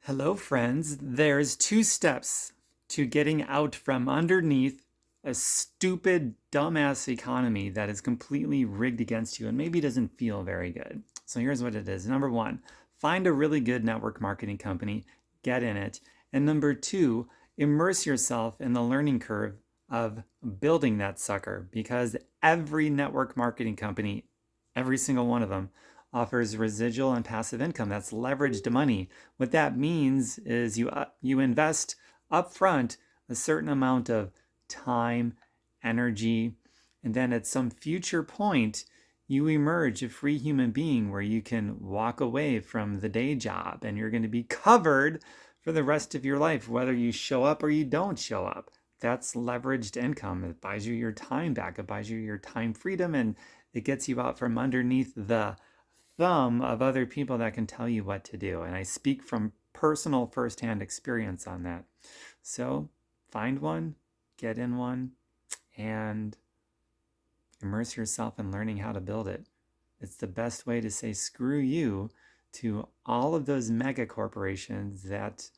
Hello, friends. There's two steps to getting out from underneath a stupid, dumbass economy that is completely rigged against you and maybe doesn't feel very good. So here's what it is. Number one, find a really good network marketing company, get in it. And number two, immerse yourself in the learning curve of building that sucker because every network marketing company, every single one of them, offers residual and passive income. That's leveraged money. What that means is you invest upfront a certain amount of time, energy, and then at some future point, you emerge a free human being where you can walk away from the day job and you're going to be covered for the rest of your life, whether you show up or you don't show up. That's leveraged income. It buys you your time back, it buys you your time freedom, and it gets you out from underneath the thumb of other people that can tell you what to do. And I speak from personal firsthand experience on that. So find one, get in one, and immerse yourself in learning how to build it. It's the best way to say screw you to all of those mega corporations that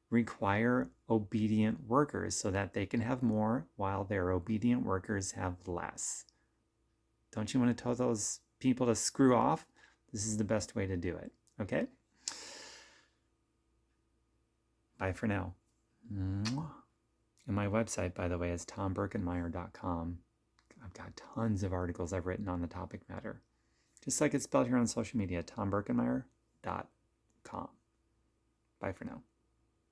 require obedient workers so that they can have more while their obedient workers have less. Don't you want to tell those people to screw off? This is the best way to do it. Okay? Bye for now. And my website, by the way, is tombirkenmeyer.com. I've got tons of articles I've written on the topic matter. Just like it's spelled here on social media, tombirkenmeyer.com. Bye for now.